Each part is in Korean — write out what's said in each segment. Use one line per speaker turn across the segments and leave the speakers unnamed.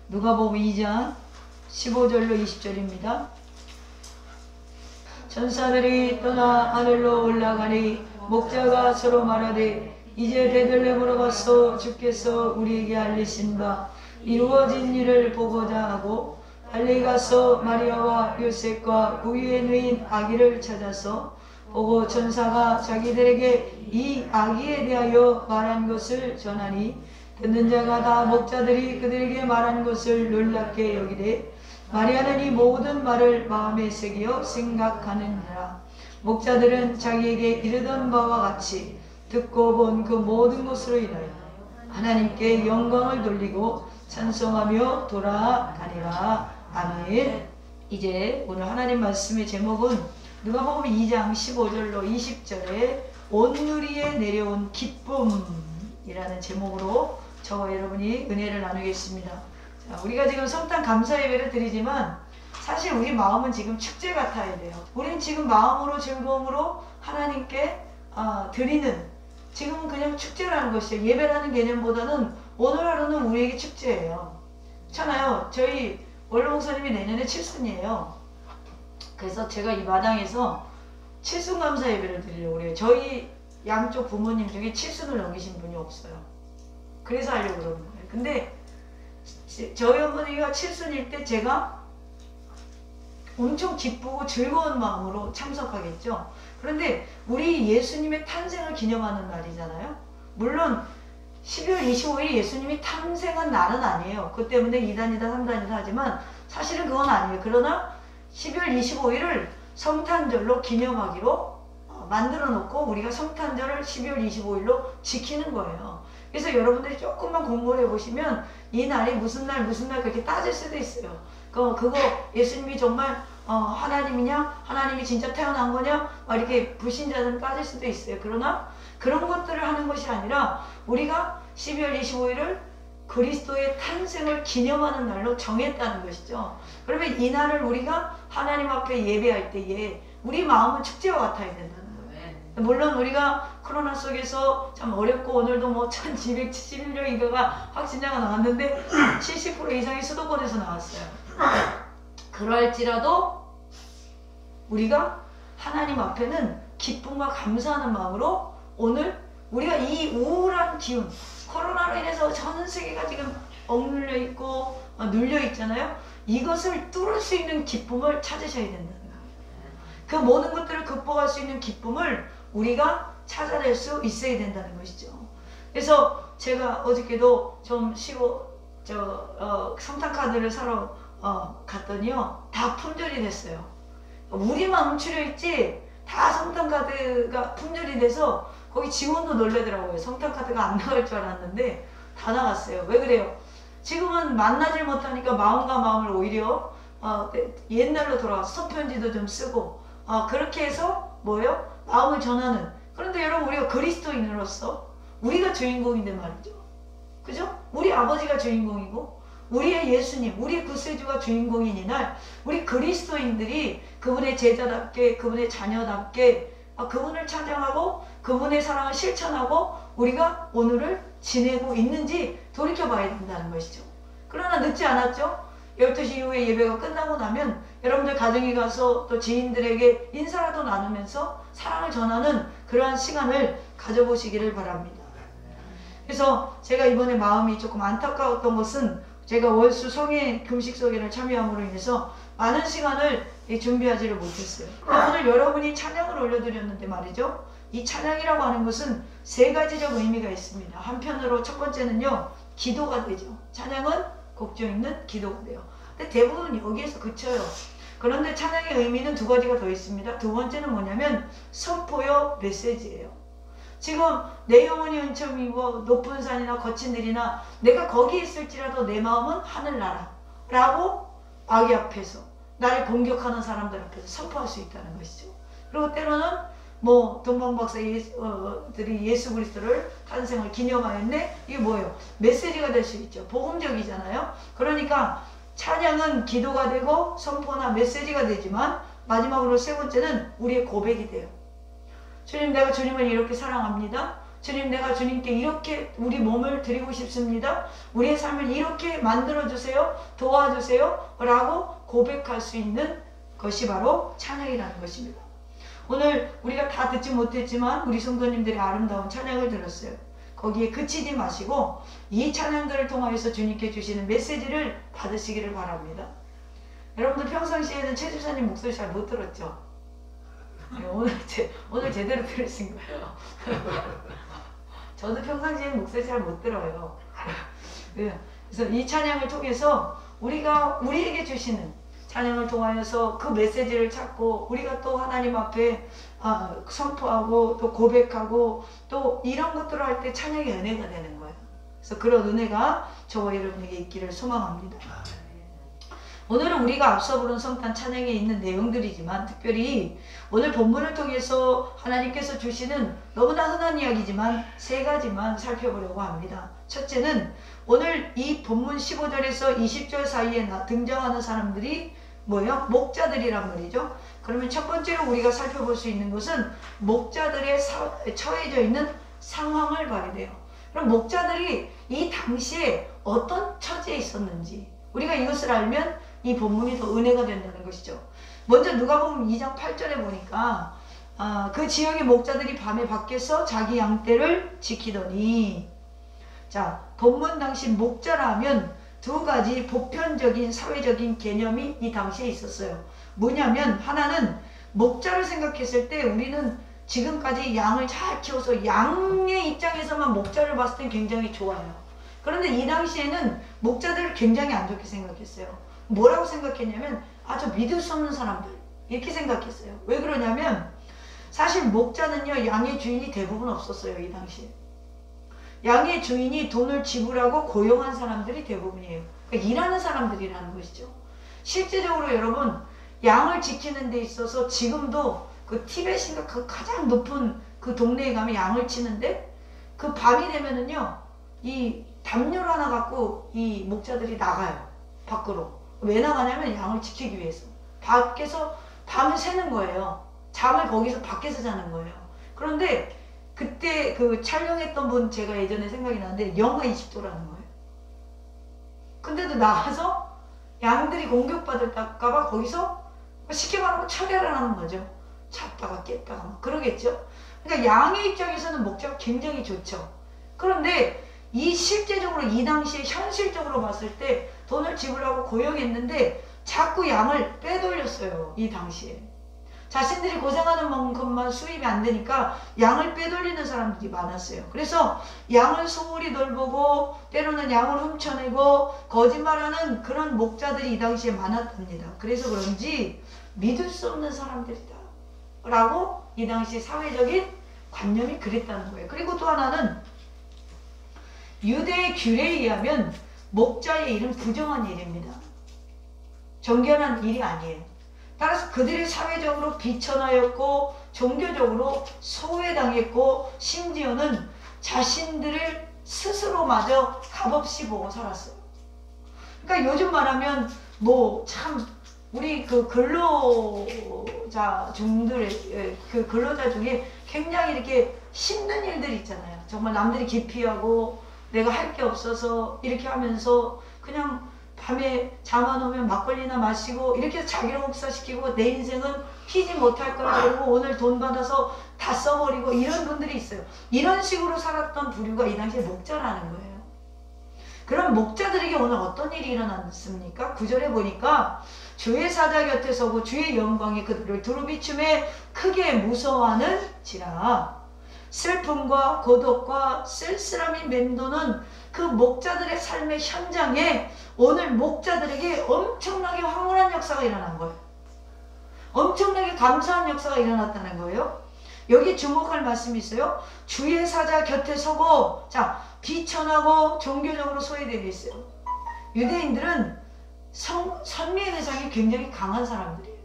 누가복음 2장 15절로 20절입니다. 천사들이 떠나 하늘로 올라가니 목자가 서로 말하되 이제 베들레헴으로 가서 주께서 우리에게 알리신 바 이루어진 일을 보고자 하고 빨리 가서 마리아와 요셉과 그 위에 누인 아기를 찾아서 보고 천사가 자기들에게 이 아기에 대하여 말한 것을 전하니 듣는 자가 다 목자들이 그들에게 말한 것을 놀랍게 여기되 마리아는 이 모든 말을 마음에 새기어 생각하느니라. 목자들은 자기에게 이르던 바와 같이 듣고 본 그 모든 것으로 인하여 하나님께 영광을 돌리고 찬송하며 돌아가니라. 아멘. 이제 오늘 하나님 말씀의 제목은 누가복음 2장 15절로 20절에 온누리에 내려온 기쁨이라는 제목으로 저와 여러분이 은혜를 나누겠습니다. 자, 우리가 지금 성탄 감사 예배를 드리지만 사실 우리 마음은 지금 축제 같아야 돼요. 우리는 지금 마음으로 즐거움으로 하나님께 드리는, 지금은 그냥 축제라는 것이에요. 예배라는 개념보다는 오늘 하루는 우리에게 축제예요. 그렇잖아요. 저희 원로 목사님이 내년에 칠순이에요. 그래서 제가 이 마당에서 칠순 감사 예배를 드리려고 그래요. 저희 양쪽 부모님 중에 칠순을 넘기신 분이 없어요. 그래서 하려고 그러는 거예요. 근데 저희 어머니가 칠순일 때 제가 엄청 기쁘고 즐거운 마음으로 참석하겠죠. 그런데 우리 예수님의 탄생을 기념하는 날이잖아요. 물론 12월 25일이 예수님이 탄생한 날은 아니에요. 그 때문에 2단이다 3단이다 하지만 사실은 그건 아니에요. 그러나 12월 25일을 성탄절로 기념하기로 만들어 놓고 우리가 성탄절을 12월 25일로 지키는 거예요. 그래서 여러분들이 조금만 공부를 해보시면 이 날이 무슨 날 그렇게 따질 수도 있어요. 그거 예수님이 정말 하나님이냐? 하나님이 진짜 태어난 거냐? 막 이렇게 불신자들은 따질 수도 있어요. 그러나 그런 것들을 하는 것이 아니라 우리가 12월 25일을 그리스도의 탄생을 기념하는 날로 정했다는 것이죠. 그러면 이 날을 우리가 하나님 앞에 예배할 때에 우리 마음은 축제와 같아야 된다는 거예요. 물론 우리가 코로나 속에서 참 어렵고 오늘도 뭐 1271명인가가 확진자가 나왔는데 70% 이상이 수도권에서 나왔어요. 그럴지라도 우리가 하나님 앞에는 기쁨과 감사하는 마음으로 오늘 우리가 이 우울한 기운, 코로나로 인해서 전 세계가 지금 억눌려 있고 눌려 있잖아요. 이것을 뚫을 수 있는 기쁨을 찾으셔야 된다는 거예요. 그 모든 것들을 극복할 수 있는 기쁨을 우리가 찾아낼 수 있어야 된다는 것이죠. 그래서 제가 어저께도 좀 쉬고 성탄 카드를 사러 갔더니요, 다 품절이 됐어요. 우리만 움츠려 있지 다 성탄 카드가 품절이 돼서 거기 직원도 놀래더라고요. 성탄 카드가 안 나갈 줄 알았는데 다 나갔어요. 왜 그래요? 지금은 만나질 못하니까 마음과 마음을 오히려 옛날로 돌아가서 손편지도 좀 쓰고 그렇게 해서 뭐예요? 마음을 전하는. 그런데 여러분, 우리가 그리스도인으로서 우리가 주인공인데 말이죠. 그죠? 우리 아버지가 주인공이고 우리의 예수님, 우리의 구세주가 주인공인 이날 우리 그리스도인들이 그분의 제자답게, 그분의 자녀답게 그분을 찬양하고 그분의 사랑을 실천하고 우리가 오늘을 지내고 있는지 돌이켜봐야 된다는 것이죠. 그러나 늦지 않았죠? 12시 이후에 예배가 끝나고 나면 여러분들 가정에 가서 또 지인들에게 인사라도 나누면서 사랑을 전하는 그러한 시간을 가져보시기를 바랍니다. 그래서 제가 이번에 마음이 조금 안타까웠던 것은 제가 월수 성회 금식소개를 참여함으로 인해서 많은 시간을 준비하지를 못했어요. 오늘 여러분이 찬양을 올려드렸는데 말이죠. 이 찬양이라고 하는 것은 세 가지적 의미가 있습니다. 한편으로 첫 번째는요, 기도가 되죠. 찬양은 곡조 있는 기도가 돼요. 근데 대부분 여기에서 그쳐요. 그런데 찬양의 의미는 두 가지가 더 있습니다. 두 번째는 뭐냐면 선포요 메시지예요. 지금 내 영혼이 은총이고 높은 산이나 거친 들이나 내가 거기 있을지라도 내 마음은 하늘나라 라고 마귀 앞에서 나를 공격하는 사람들 앞에서 선포할 수 있다는 것이죠. 그리고 때로는 뭐 동방박사들이 예수 그리스도를 탄생을 기념하였네. 이게 뭐예요? 메시지가 될 수 있죠. 복음적이잖아요. 그러니까 찬양은 기도가 되고 선포나 메시지가 되지만 마지막으로 세 번째는 우리의 고백이 돼요. 주님, 내가 주님을 이렇게 사랑합니다. 주님, 내가 주님께 이렇게 우리 몸을 드리고 싶습니다. 우리의 삶을 이렇게 만들어주세요. 도와주세요. 라고 고백할 수 있는 것이 바로 찬양이라는 것입니다. 오늘 우리가 다 듣지 못했지만 우리 성도님들의 아름다운 찬양을 들었어요. 거기에 그치지 마시고 이 찬양들을 통하여서 주님께 주시는 메시지를 받으시기를 바랍니다. 여러분들 평상시에는 최 집사님 목소리 잘 못 들었죠? 네, 오늘 제대로 들으신 거예요. 저도 평상시에는 목소리 잘 못 들어요. 그래서 이 찬양을 통해서 우리에게 주시는 찬양을 통하여서 그 메시지를 찾고 우리가 또 하나님 앞에 선포하고 또 고백하고 또 이런 것들을 할 때 찬양의 은혜가 되는 거예요. 그래서 그런 은혜가 저와 여러분에게 있기를 소망합니다. 오늘은 우리가 앞서 부른 성탄 찬양에 있는 내용들이지만 특별히 오늘 본문을 통해서 하나님께서 주시는 너무나 흔한 이야기지만 세 가지만 살펴보려고 합니다. 첫째는 오늘 이 본문 15절에서 20절 사이에 등장하는 사람들이 뭐예요? 목자들이란 말이죠. 그러면 첫 번째로 우리가 살펴볼 수 있는 것은 목자들의 처해져 있는 상황을 봐야 돼요. 그럼 목자들이 이 당시에 어떤 처지에 있었는지 우리가 이것을 알면 이 본문이 더 은혜가 된다는 것이죠. 먼저 누가복음 2장 8절에 보니까 그 지역의 목자들이 밤에 밖에서 자기 양떼를 지키더니, 자, 본문 당시 목자라 하면 두 가지 보편적인 사회적인 개념이 이 당시에 있었어요. 뭐냐면 하나는 목자를 생각했을 때 우리는 지금까지 양을 잘 키워서 양의 입장에서만 목자를 봤을 때 굉장히 좋아요. 그런데 이 당시에는 목자들을 굉장히 안 좋게 생각했어요. 뭐라고 생각했냐면 아주 믿을 수 없는 사람들 이렇게 생각했어요. 왜 그러냐면 사실 목자는요 양의 주인이 대부분 없었어요. 이 당시에 양의 주인이 돈을 지불하고 고용한 사람들이 대부분이에요. 그러니까 일하는 사람들이라는 것이죠. 실제적으로 여러분 양을 지키는 데 있어서 지금도 그 티벳인가 그 가장 높은 그 동네에 가면 양을 치는데 그 밤이 되면은요 이 담요를 하나 갖고 이 목자들이 나가요. 밖으로. 왜 나가냐면 양을 지키기 위해서. 밖에서 밤을 새는 거예요. 잠을 거기서 밖에서 자는 거예요. 그런데 그때 그 촬영했던 분 제가 예전에 생각이 나는데 영하 20도라는 거예요. 근데도 나가서 양들이 공격받을까봐 거기서 쉽게 말하면 철야를 하는 거죠. 잤다가 깼다가 막 그러겠죠. 그러니까 양의 입장에서는 목자가 굉장히 좋죠. 그런데 이 실제적으로 이 당시에 현실적으로 봤을 때 돈을 지불하고 고용했는데 자꾸 양을 빼돌렸어요. 이 당시에. 자신들이 고생하는 만큼만 수입이 안 되니까 양을 빼돌리는 사람들이 많았어요. 그래서 양을 소홀히 돌보고 때로는 양을 훔쳐내고 거짓말하는 그런 목자들이 이 당시에 많았답니다. 그래서 그런지 믿을 수 없는 사람들이다 라고 이 당시 사회적인 관념이 그랬다는 거예요. 그리고 또 하나는 유대의 규례에 의하면 목자의 일은 부정한 일입니다. 정결한 일이 아니에요. 따라서 그들이 사회적으로 비천하였고 종교적으로 소외당했고 심지어는 자신들을 스스로마저 값없이 보고 살았어요. 그러니까 요즘 말하면 뭐 참 우리 그 근로자 중에 굉장히 이렇게 힘든 일들이 있잖아요. 정말 남들이 기피하고 내가 할 게 없어서 이렇게 하면서 그냥 밤에 잠 안 오면 막걸리나 마시고 이렇게 자기를 혹사시키고 내 인생은 피지 못할 거라 그러고 오늘 돈 받아서 다 써버리고 이런 분들이 있어요. 이런 식으로 살았던 부류가 이 당시에 목자라는 거예요. 그럼 목자들에게 오늘 어떤 일이 일어났습니까? 9절에 보니까 주의 사자 곁에 서고 주의 영광이 그들을 두루비춤에 크게 무서워하는지라. 슬픔과 고독과 쓸쓸함이 맴도는 그 목자들의 삶의 현장에 오늘 목자들에게 엄청나게 황홀한 역사가 일어난 거예요. 엄청나게 감사한 역사가 일어났다는 거예요. 여기 주목할 말씀이 있어요. 주의 사자 곁에 서고, 자, 비천하고 종교적으로 소외되어 있어요. 유대인들은 선미의 대상이 굉장히 강한 사람들이에요.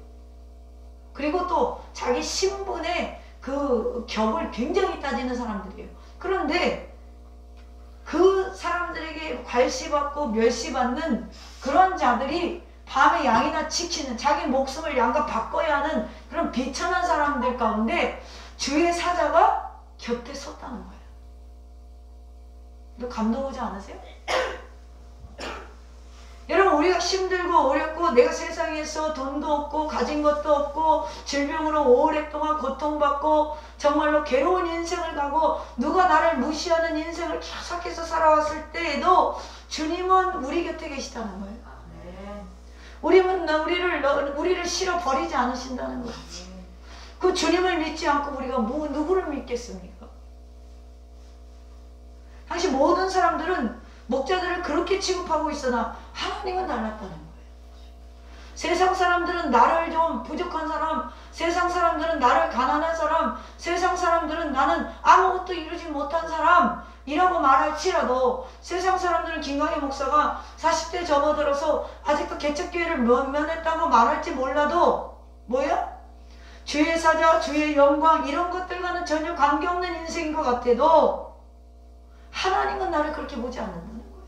그리고 또 자기 신분의 그 격을 굉장히 따지는 사람들이에요. 그런데 그 사람들에게 괄시받고 멸시받는 그런 자들이 밤에 양이나 지키는 자기 목숨을 양과 바꿔야 하는 그런 비천한 사람들 가운데 주의 사자가 곁에 섰다는 거예요. 감동 오지 않으세요? 여러분, 우리가 힘들고 어렵고 내가 세상에서 돈도 없고 가진 것도 없고 질병으로 오랫동안 고통받고 정말로 괴로운 인생을 가고 누가 나를 무시하는 인생을 계속해서 살아왔을 때에도 주님은 우리 곁에 계시다는 거예요. 우리를 실어 버리지 않으신다는 거예요. 그 주님을 믿지 않고 우리가 누구를 믿겠습니까? 당시 모든 사람들은 목자들을 그렇게 취급하고 있으나 하나님은 달랐다는 거예요. 세상 사람들은 나를 좀 부족한 사람, 세상 사람들은 나를 가난한 사람, 세상 사람들은 나는 아무것도 이루지 못한 사람이라고 말할지라도 세상 사람들은 김광희 목사가 40대 접어들어서 아직도 개척교회를 면했다고 말할지 몰라도 뭐야? 주의 사자, 주의 영광 이런 것들과는 전혀 관계없는 인생인 것 같아도 하나님은 나를 그렇게 보지 않는다는 거예요.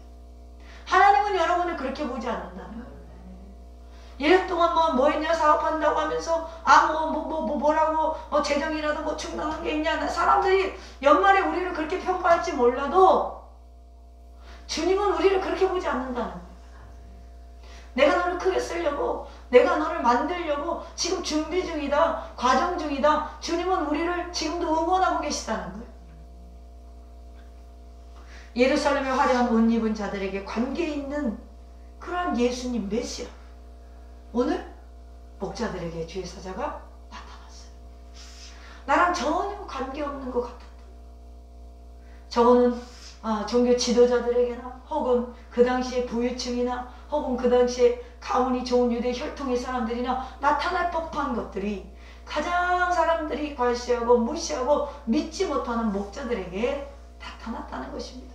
하나님은 여러분을 그렇게 보지 않는다는 거예요. 1년 동안 뭐 했냐 사업한다고 하면서 뭐라고 재정이라도 충당한 게 있냐 사람들이 연말에 우리를 그렇게 평가할지 몰라도 주님은 우리를 그렇게 보지 않는다는 거예요. 내가 너를 크게 쓰려고 내가 너를 만들려고 지금 준비 중이다 과정 중이다 주님은 우리를 지금도 응원하고 계시다는 거예요. 예루살렘에 화려한 옷 입은 자들에게 관계 있는 그러한 예수님 메시아 오늘 목자들에게 주의 사자가 나타났어요. 나랑 전혀 관계없는 것 같았다. 저거는 종교 지도자들에게나 혹은 그 당시에 부유층이나 혹은 그 당시에 가문이 좋은 유대 혈통의 사람들이나 나타날 법한 것들이 가장 사람들이 과시하고 무시하고 믿지 못하는 목자들에게 나타났다는 것입니다.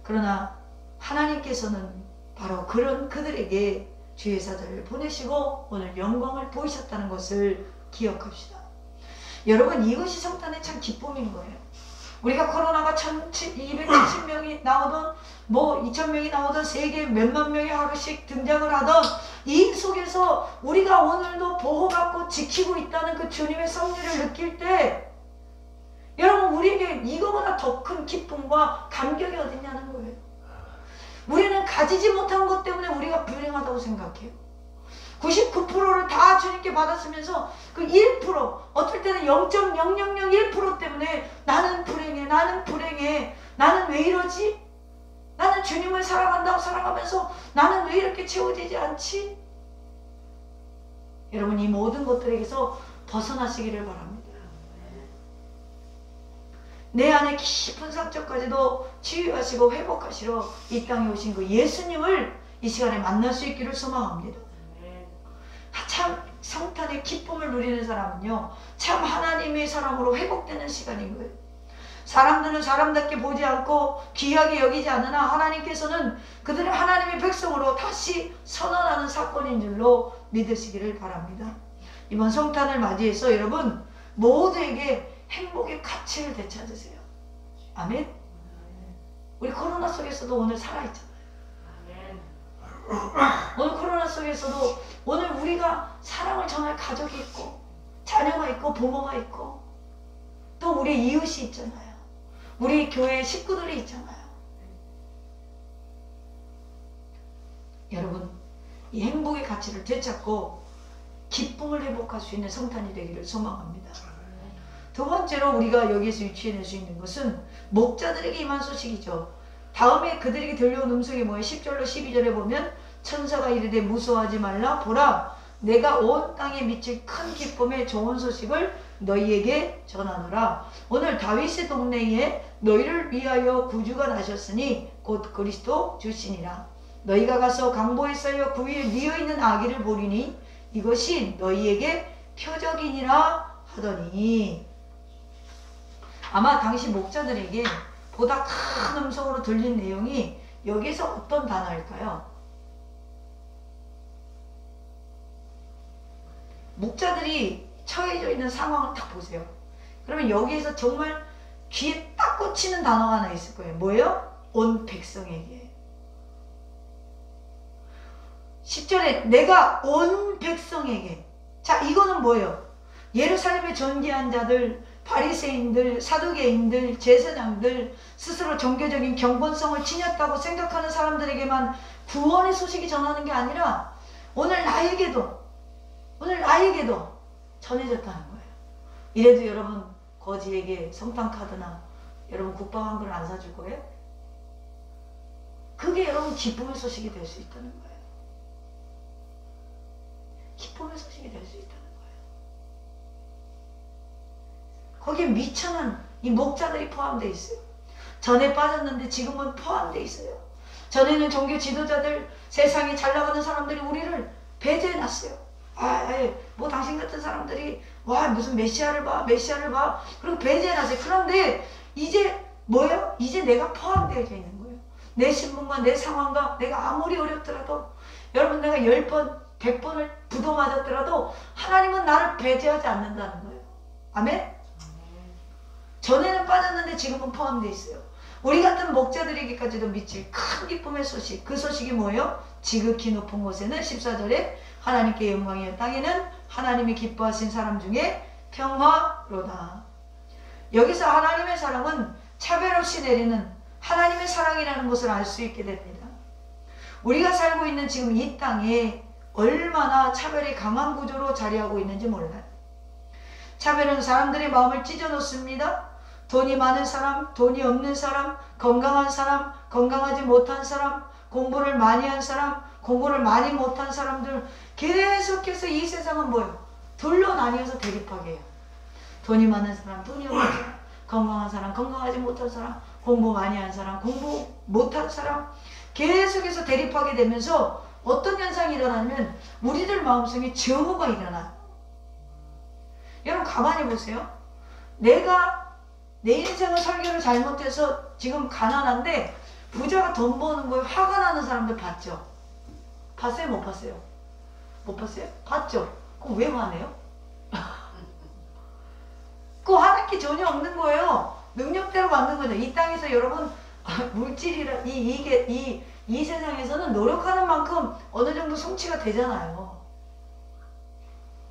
그러나 하나님께서는 바로 그런 그들에게 주의 사자를 보내시고 오늘 영광을 보이셨다는 것을 기억합시다. 여러분 이것이 성탄의 참 기쁨인 거예요. 우리가 코로나가 270명이 나오던 2000명이 나오던 세계 몇만 명이 하루씩 등장을 하던 이 속에서 우리가 오늘도 보호받고 지키고 있다는 그 주님의 섭리를 느낄 때 여러분 우리에게 이거보다 더 큰 기쁨과 감격이 어딨냐는 거예요. 우리는 가지지 못한 것 때문에 우리가 불행하다고 생각해요. 99%를 다 주님께 받았으면서 그 1% 어떨 때는 0.0001% 때문에 나는 불행해 나는 왜 이러지? 나는 주님을 사랑한다고 살아가면서 나는 왜 이렇게 채워지지 않지? 여러분 이 모든 것들에게서 벗어나시기를 바랍니다. 내 안에 깊은 상처까지도 치유하시고 회복하시러 이 땅에 오신 그 예수님을 이 시간에 만날 수 있기를 소망합니다. 참 성탄의 기쁨을 누리는 사람은요 참 하나님의 사랑으로 회복되는 시간인 거예요. 사람들은 사람답게 보지 않고 귀하게 여기지 않으나 하나님께서는 그들을 하나님의 백성으로 다시 선언하는 사건인 줄로 믿으시기를 바랍니다. 이번 성탄을 맞이해서 여러분 모두에게 행복의 가치를 되찾으세요. 아멘. 우리 코로나 속에서도 오늘 살아있잖아요. 오늘 코로나 속에서도 오늘 우리가 사랑을 전할 가족이 있고 자녀가 있고 부모가 있고 또 우리 이웃이 있잖아요. 우리 교회 식구들이 있잖아요. 여러분 이 행복의 가치를 되찾고 기쁨을 회복할 수 있는 성탄이 되기를 소망합니다. 두 번째로 우리가 여기에서 유추해낼 수 있는 것은 목자들에게 임한 소식이죠. 다음에 그들에게 들려온 음성이 뭐예요? 10절로 12절에 보면 천사가 이르되 무서워하지 말라 보라 내가 온 땅에 미칠 큰 기쁨의 좋은 소식을 너희에게 전하노라. 오늘 다윗의 동네에 너희를 위하여 구주가 나셨으니 곧 그리스도 주시니라. 너희가 가서 강보에 쌓여 그 위에 뉘어있는 아기를 보리니 이것이 너희에게 표적이니라 하더니 아마 당시 목자들에게 보다 큰 음성으로 들린 내용이 여기서 어떤 단어일까요? 목자들이 처해져 있는 상황을 딱 보세요. 그러면 여기에서 정말 귀에 딱 꽂히는 단어가 하나 있을 거예요. 뭐예요? 온 백성에게. 10절에 내가 온 백성에게. 자, 이거는 뭐예요? 예루살렘에 존귀한 자들, 바리새인들, 사두개인들, 제사장들, 스스로 종교적인 경건성을 지녔다고 생각하는 사람들에게만 구원의 소식이 전하는 게 아니라 오늘 나에게도 전해졌다는 거예요. 이래도 여러분 거지에게 성탄 카드나 여러분 국밥 한 그릇 안 사줄 거예요? 그게 여러분 기쁨의 소식이 될 수 있다는 거예요. 기쁨의 소식이 될 수 있다는 거예요. 거기에 미천한 이 목자들이 포함되어 있어요. 전에 빠졌는데 지금은 포함되어 있어요. 전에는 종교 지도자들, 세상에 잘 나가는 사람들이 우리를 배제해놨어요. 뭐 당신 같은 사람들이 와 무슨 메시아를 봐 그리고 배제해놨어요. 그런데 이제 뭐예요? 이제 내가 포함되어 있는 거예요. 내 신분과 내 상황과 내가 아무리 어렵더라도 여러분 내가 10번 100번을 부도 맞았더라도 하나님은 나를 배제하지 않는다는 거예요. 아멘? 전에는 빠졌는데 지금은 포함되어 있어요. 우리 같은 목자들에게까지도 미칠 큰 기쁨의 소식. 그 소식이 뭐예요? 지극히 높은 곳에는 14절에 하나님께 영광이여 땅에는 하나님이 기뻐하신 사람 중에 평화로다. 여기서 하나님의 사랑은 차별 없이 내리는 하나님의 사랑이라는 것을 알 수 있게 됩니다. 우리가 살고 있는 지금 이 땅에 얼마나 차별이 강한 구조로 자리하고 있는지 몰라요. 차별은 사람들의 마음을 찢어놓습니다. 돈이 많은 사람, 돈이 없는 사람, 건강한 사람, 건강하지 못한 사람, 공부를 많이 한 사람, 공부를 많이 못한 사람들, 계속해서 이 세상은 뭐예요? 둘로 나뉘어서 대립하게 해요. 돈이 많은 사람, 돈이 없는 사람, 건강한 사람, 건강하지 못한 사람, 공부 많이 한 사람, 공부 못한 사람, 계속해서 대립하게 되면서 어떤 현상이 일어나면 우리들 마음속에 증오가 일어나요. 여러분 가만히 보세요. 내가 내 인생을 설계를 잘못해서 지금 가난한데 부자가 돈 버는 거에 화가 나는 사람들 봤죠? 봤어요? 못 봤어요? 못 봤어요? 봤죠? 그럼 왜 화내요? 그거 화낼 게 전혀 없는 거예요. 능력대로 만든 거죠. 이 땅에서 여러분 물질이라 이 세상에서는 노력하는 만큼 어느 정도 성취가 되잖아요.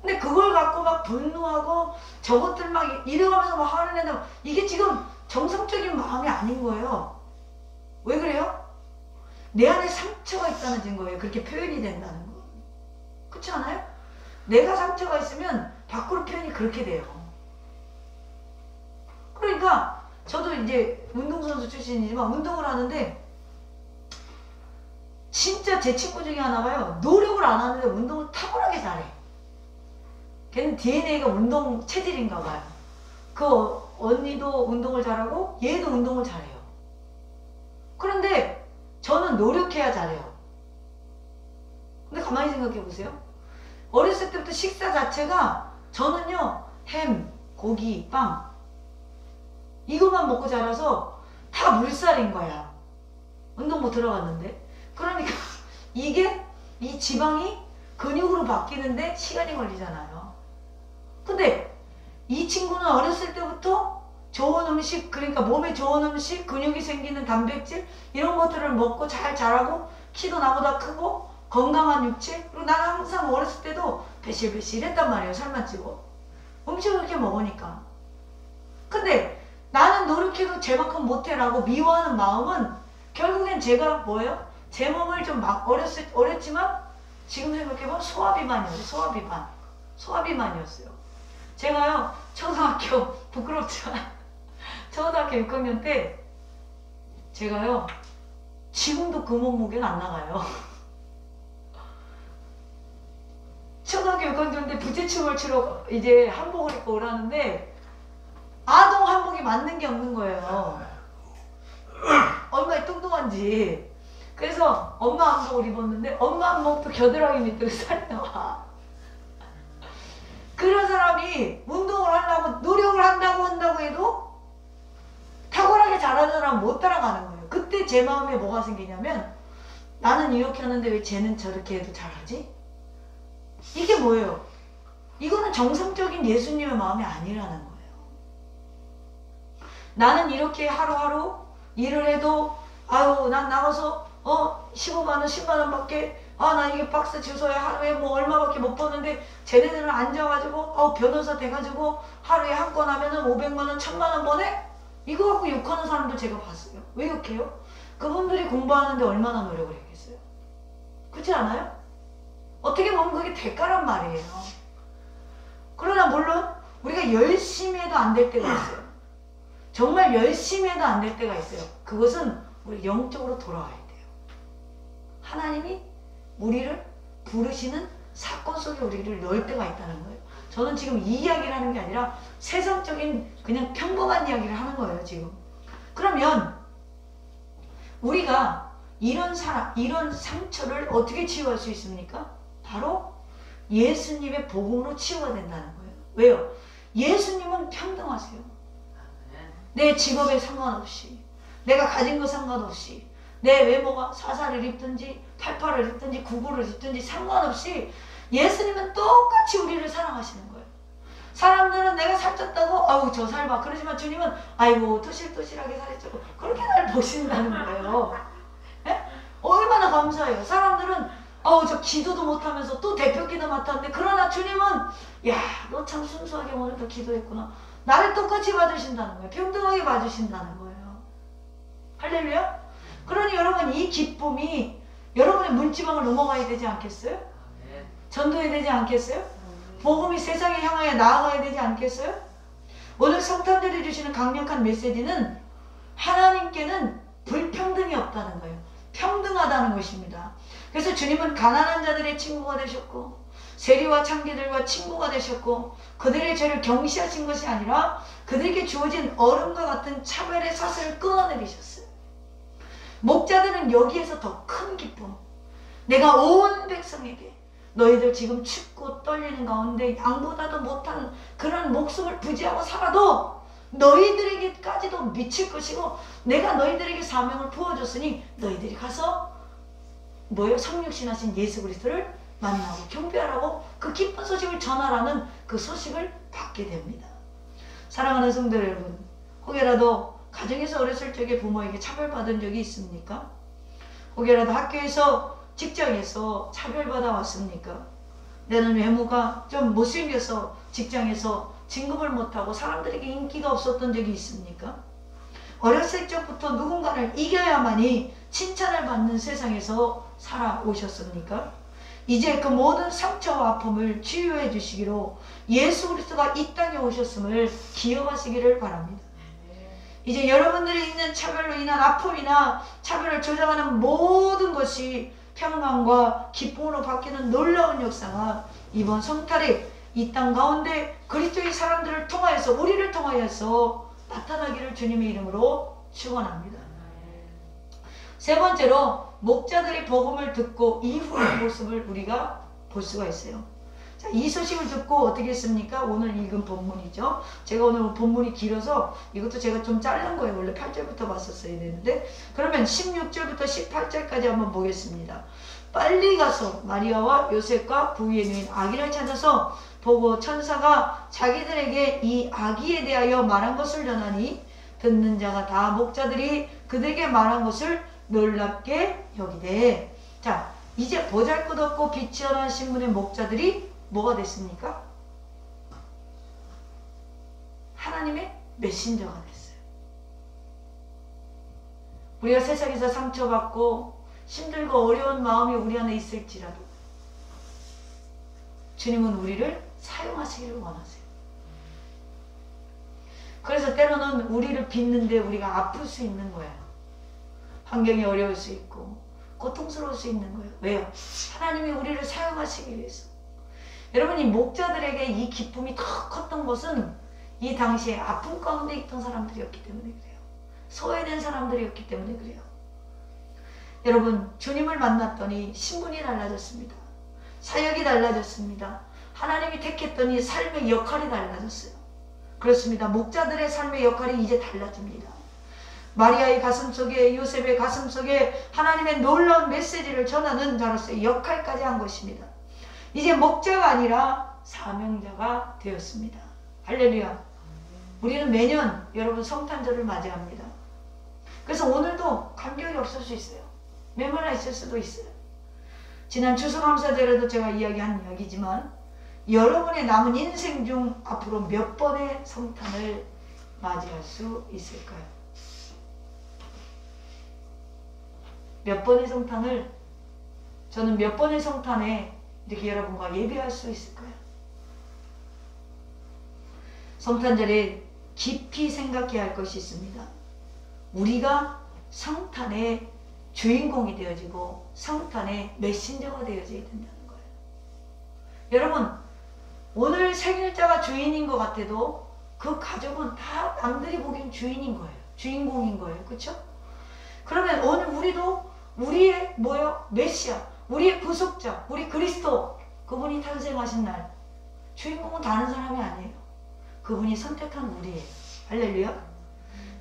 근데 그걸 갖고 막 분노하고 저것들 막 이래가면서 막 화를 낸다고 이게 지금 정상적인 마음이 아닌 거예요. 왜 그래요? 내 안에 상처가 있다는 증거예요. 그렇게 표현이 된다는 거. 그렇지 않아요? 내가 상처가 있으면 밖으로 표현이 그렇게 돼요. 그러니까 저도 이제 운동선수 출신이지만 운동을 하는데 진짜 제 친구 중에 하나가요. 노력을 안 하는데 운동을 탁월하게 잘해. 걔는 DNA가 운동 체질인가 봐요. 그 언니도 운동을 잘하고 얘도 운동을 잘해요. 그런데 저는 노력해야 잘해요. 근데 가만히 생각해 보세요. 어렸을 때부터 식사 자체가 저는요 햄, 고기, 빵 이것만 먹고 자라서 다 물살인 거야. 운동 못 들어갔는데. 그러니까 이게 이 지방이 근육으로 바뀌는데 시간이 걸리잖아요. 근데 이 친구는 어렸을 때부터 좋은 음식, 그러니까 몸에 좋은 음식, 근육이 생기는 단백질 이런 것들을 먹고 잘 자라고 키도 나보다 크고 건강한 육체. 그리고 나는 항상 어렸을 때도 배실배실 했단 말이에요. 살만 찌고 음식을 그렇게 먹으니까. 근데 나는 노력해도 쟤만큼 못해라고 미워하는 마음은 결국엔 제가 뭐예요? 제 몸을 좀 막 어렸지만 지금 생각해보면 소화비만이었어요. 소화비만이었어요. 제가요 초등학교 부끄럽지만 초등학교 6학년 때 제가요 지금도 그 몸무게는 안 나가요. 초등학교 6학년 때 부채춤을 추러 이제 한복을 입고 오라는데 아동 한복이 맞는 게 없는 거예요. 얼마나 뚱뚱한지. 그래서 엄마 한복을 입었는데 엄마 한복도 겨드랑이 밑으로 살이 나와. 그런 사람이 운동을 하려고 노력을 한다고 해도 탁월하게 잘하는 사람은 못 따라가는 거예요. 그때 제 마음에 뭐가 생기냐면 나는 이렇게 하는데 왜 쟤는 저렇게 해도 잘하지? 이게 뭐예요? 이거는 정상적인 예수님의 마음이 아니라는 거예요. 나는 이렇게 하루하루 일을 해도 아유 난 나가서 15만원 10만원 밖에 나 이게 박스 주소야 하루에 뭐 얼마밖에 못 버는데 쟤네들은 앉아가지고 변호사 돼가지고 하루에 한 건 하면은 500만원 1000만원 버네? 이거 갖고 욕하는 사람들 제가 봤어요. 왜 욕해요? 그분들이 공부하는데 얼마나 노력을 했겠어요? 그렇지 않아요? 어떻게 보면 그게 대가란 말이에요. 그러나 물론 우리가 열심히 해도 안 될 때가 있어요. 정말 열심히 해도 안 될 때가 있어요. 그것은 우리 영적으로 돌아와야 돼요. 하나님이 우리를 부르시는 사건 속에 우리를 넣을 때가 있다는 거예요. 저는 지금 이 이야기를 하는 게 아니라 세상적인 그냥 평범한 이야기를 하는 거예요, 지금. 그러면 우리가 이런 상처를 어떻게 치유할 수 있습니까? 바로 예수님의 복음으로 치유가 된다는 거예요. 왜요? 예수님은 평등하세요. 내 직업에 상관없이, 내가 가진 거 상관없이, 내 외모가 사사를 입든지 88을 입든지 99를 입든지 상관없이 예수님은 똑같이 우리를 사랑하시는 거예요. 사람들은 내가 살쪘다고 아우 저 살 봐 그러지만 주님은 아이고 토실토실하게 살이 쪄고 그렇게 날 보신다는 거예요. 에? 얼마나 감사해요. 사람들은 저 기도도 못하면서 또 대표기도 맡았는데 그러나 주님은 야 너 참 순수하게 오늘도 기도했구나. 나를 똑같이 봐주신다는 거예요. 평등하게 봐주신다는 거예요. 할렐루야. 그러니 여러분 이 기쁨이 여러분의 문지방을 넘어가야 되지 않겠어요? 전도해야 되지 않겠어요? 복음이 세상에 향하여 나아가야 되지 않겠어요? 오늘 성탄절이 주시는 강력한 메시지는 하나님께는 불평등이 없다는 거예요. 평등하다는 것입니다. 그래서 주님은 가난한 자들의 친구가 되셨고 세리와 창기들과 친구가 되셨고 그들의 죄를 경시하신 것이 아니라 그들에게 주어진 얼음과 같은 차별의 사슬을 끊어내리셨어요. 목자들은 여기에서 더 큰 기쁨, 내가 온 백성에게 너희들 지금 춥고 떨리는 가운데 양보다도 못한 그런 목숨을 부지하고 살아도 너희들에게까지도 미칠 것이고 내가 너희들에게 사명을 부어줬으니 너희들이 가서 성육신하신 예수 그리스도를 만나고 경배하라고 그 기쁜 소식을 전하라는 그 소식을 받게 됩니다. 사랑하는 성도 여러분, 혹여라도 가정에서 어렸을 적에 부모에게 차별받은 적이 있습니까? 혹여라도 학교에서 직장에서 차별받아 왔습니까? 내는 외모가 좀 못생겨서 직장에서 진급을 못하고 사람들에게 인기가 없었던 적이 있습니까? 어렸을 적부터 누군가를 이겨야만이 칭찬을 받는 세상에서 살아오셨습니까? 이제 그 모든 상처와 아픔을 치유해 주시기로 예수 그리스도가 이 땅에 오셨음을 기억하시기를 바랍니다. 이제 여러분들이 있는 차별로 인한 아픔이나 차별을 조장하는 모든 것이 평강과 기쁨으로 바뀌는 놀라운 역사가 이번 성탄에 이 땅 가운데 그리스도의 사람들을 통하여서 우리를 통하여서 나타나기를 주님의 이름으로 축원합니다. 세 번째로 목자들이 복음을 듣고 이후의 모습을 우리가 볼 수가 있어요. 자, 이 소식을 듣고 어떻게 했습니까? 오늘 읽은 본문이죠. 제가 오늘 본문이 길어서 이것도 제가 좀 자른 거예요. 원래 8절부터 봤었어야 되는데 그러면 16절부터 18절까지 한번 보겠습니다. 빨리 가서 마리아와 요셉과 부위에 누인 아기를 찾아서 보고 천사가 자기들에게 이 아기에 대하여 말한 것을 전하니 듣는 자가 다 목자들이 그들에게 말한 것을 놀랍게 여기되. 자, 이제 보잘것없고 빛이 어난 신분의 목자들이 뭐가 됐습니까? 하나님의 메신저가 됐어요. 우리가 세상에서 상처받고 힘들고 어려운 마음이 우리 안에 있을지라도 주님은 우리를 사용하시기를 원하세요. 그래서 때로는 우리를 빚는데 우리가 아플 수 있는 거예요. 환경이 어려울 수 있고 고통스러울 수 있는 거예요. 왜요? 하나님이 우리를 사용하시기 위해서. 여러분, 이 목자들에게 이 기쁨이 더 컸던 것은 이 당시에 아픔 가운데 있던 사람들이었기 때문에 그래요. 소외된 사람들이었기 때문에 그래요. 여러분, 주님을 만났더니 신분이 달라졌습니다. 사역이 달라졌습니다. 하나님이 택했더니 삶의 역할이 달라졌어요. 그렇습니다. 목자들의 삶의 역할이 이제 달라집니다. 마리아의 가슴속에, 요셉의 가슴속에 하나님의 놀라운 메시지를 전하는 자로서의 역할까지 한 것입니다. 이제 목자가 아니라 사명자가 되었습니다. 할렐루야. 우리는 매년 여러분 성탄절을 맞이합니다. 그래서 오늘도 감격이 없을 수 있어요. 메말라 있을 수도 있어요. 지난 추수감사절에도 제가 이야기한 이야기지만 여러분의 남은 인생 중 앞으로 몇 번의 성탄을 맞이할 수 있을까요? 몇 번의 성탄을, 저는 몇 번의 성탄에 이렇게 여러분과 예배할 수 있을까요? 성탄절에 깊이 생각해야 할 것이 있습니다. 우리가 성탄의 주인공이 되어지고 성탄의 메신저가 되어져야 된다는 거예요. 여러분, 오늘 생일자가 주인인 것 같아도 그 가족은 다 남들이 보기엔 주인인 거예요. 주인공인 거예요. 그렇죠? 그러면 오늘 우리도 우리의 뭐요? 메시아, 우리의 구속자, 우리 그리스도, 그분이 탄생하신 날 주인공은 다른 사람이 아니에요. 그분이 선택한 우리예요. 할렐루야.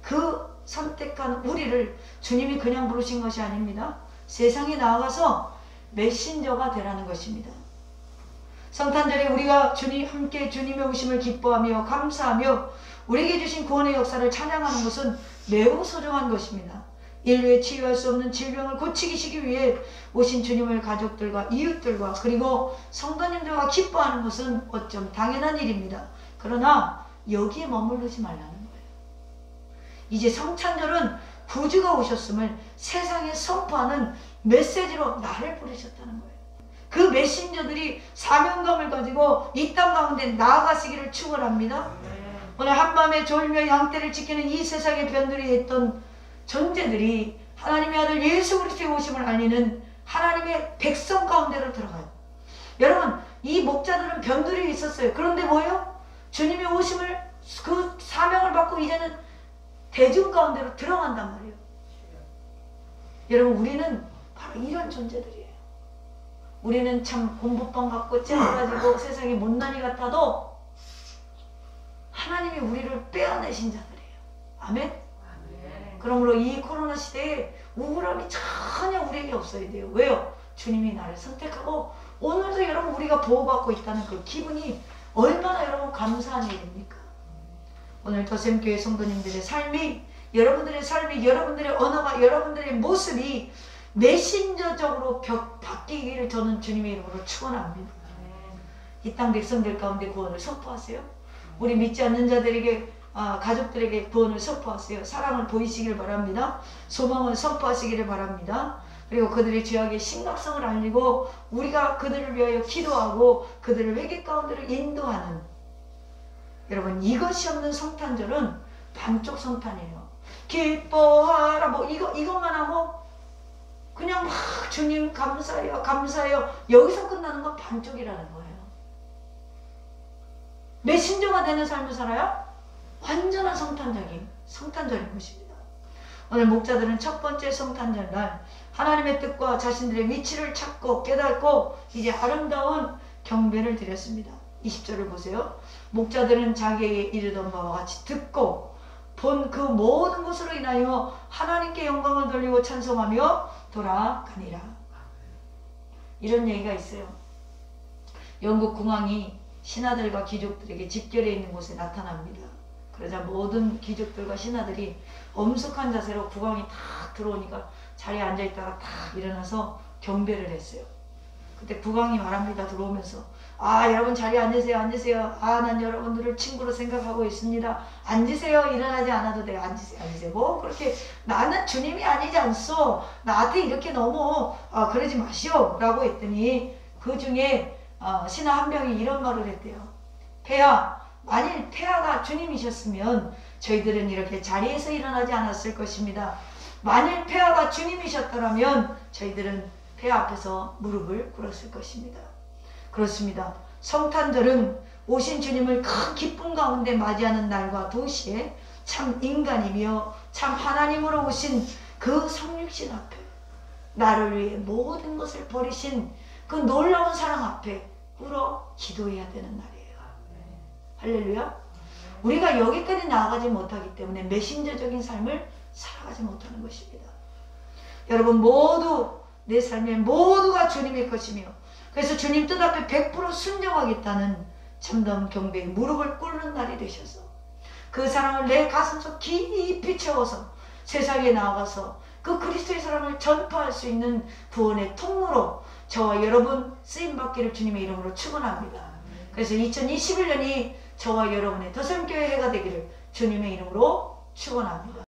그 선택한 우리를 주님이 그냥 부르신 것이 아닙니다. 세상에 나아가서 메신저가 되라는 것입니다. 성탄절에 우리가 함께 주님의 오심을 기뻐하며 감사하며 우리에게 주신 구원의 역사를 찬양하는 것은 매우 소중한 것입니다. 인류의 치유할 수 없는 질병을 고치시기 위해 오신 주님을 가족들과 이웃들과 그리고 성도님들과 기뻐하는 것은 어쩜 당연한 일입니다. 그러나 여기에 머무르지 말라는 거예요. 이제 성탄절은 구주가 오셨음을 세상에 선포하는 메시지로 나를 부르셨다는 거예요. 그 메신저들이 사명감을 가지고 이 땅 가운데 나아가시기를 축원합니다. 오늘 한밤에 졸며 양떼를 지키는 이 세상의 변들이 했던 존재들이 하나님의 아들 예수 그리스도의 오심을 알리는 하나님의 백성 가운데로 들어가요. 여러분, 이 목자들은 변들이 있었어요. 그런데 뭐예요? 주님의 오심을, 그 사명을 받고 이제는 대중 가운데로 들어간단 말이에요. 여러분, 우리는 바로 이런 존재들이에요. 우리는 참 공부방 같고 째려가지고 세상에 못난이 같아도 하나님이 우리를 빼어내신 자들이에요. 아멘? 그러므로 이 코로나 시대에 우울함이 전혀 우리에게 없어야 돼요. 왜요? 주님이 나를 선택하고 오늘도 여러분 우리가 보호받고 있다는 그 기분이 얼마나 여러분 감사한 일입니까? 오늘 더샘교회 성도님들의 삶이, 여러분들의 삶이, 여러분들의 언어가, 여러분들의 모습이 메신저적으로 바뀌기를 저는 주님의 이름으로 축원합니다. 이 땅 백성들 가운데 구원을 선포하세요. 우리 믿지 않는 자들에게, 가족들에게 구원을 선포하세요. 사랑을 보이시길 바랍니다. 소망을 선포하시기를 바랍니다. 그리고 그들의 죄악의 심각성을 알리고 우리가 그들을 위하여 기도하고 그들을 회개 가운데로 인도하는, 여러분, 이것이 없는 성탄절은 반쪽 성탄이에요. 기뻐하라 뭐 이것만 하고 그냥 막 주님 감사해요 감사해요 여기서 끝나는 건 반쪽이라는 거예요. 메신저가 되는 삶을 살아야 완전한 성탄절인 것입니다. 오늘 목자들은 첫 번째 성탄절 날 하나님의 뜻과 자신들의 위치를 찾고 깨닫고 이제 아름다운 경배를 드렸습니다. 20절을 보세요. 목자들은 자기에게 이르던 바와 같이 듣고 본 그 모든 것으로 인하여 하나님께 영광을 돌리고 찬송하며 돌아가니라. 이런 얘기가 있어요. 영국 궁왕이 신하들과 귀족들에게 집결해 있는 곳에 나타납니다. 그러자 모든 귀족들과 신하들이 엄숙한 자세로 국왕이 탁 들어오니까 자리에 앉아있다가 탁 일어나서 경배를 했어요. 그때 국왕이 말합니다. 들어오면서, 여러분 자리에 앉으세요. 난 여러분들을 친구로 생각하고 있습니다. 앉으세요. 일어나지 않아도 돼요. 앉으세요. 뭐 그렇게 나는 주님이 아니지 않소. 나한테 이렇게 너무 그러지 마시오 라고 했더니 그 중에 신하 한 명이 이런 말을 했대요. 폐하, 만일 폐하가 주님이셨으면 저희들은 이렇게 자리에서 일어나지 않았을 것입니다. 만일 폐하가 주님이셨더라면 저희들은 폐하 앞에서 무릎을 꿇었을 것입니다. 그렇습니다. 성탄절은 오신 주님을 큰 기쁨 가운데 맞이하는 날과 동시에 참 인간이며 참 하나님으로 오신 그 성육신 앞에 나를 위해 모든 것을 버리신 그 놀라운 사랑 앞에 꿇어 기도해야 되는 날이에요. 할렐루야. 우리가 여기까지 나아가지 못하기 때문에 메신저적인 삶을 살아가지 못하는 것입니다. 여러분, 모두 내 삶의 모두가 주님의 것이며, 그래서 주님 뜻 앞에 100% 순종하겠다는 참다운 경배에 무릎을 꿇는 날이 되셔서 그 사랑을 내 가슴속 깊이 채워서 세상에 나아가서 그 그리스도의 사랑을 전파할 수 있는 구원의 통로로 저와 여러분 쓰임받기를 주님의 이름으로 축원합니다. 그래서 2021년이 저와 여러분의 더샘교회 해가 되기를 주님의 이름으로 축원합니다.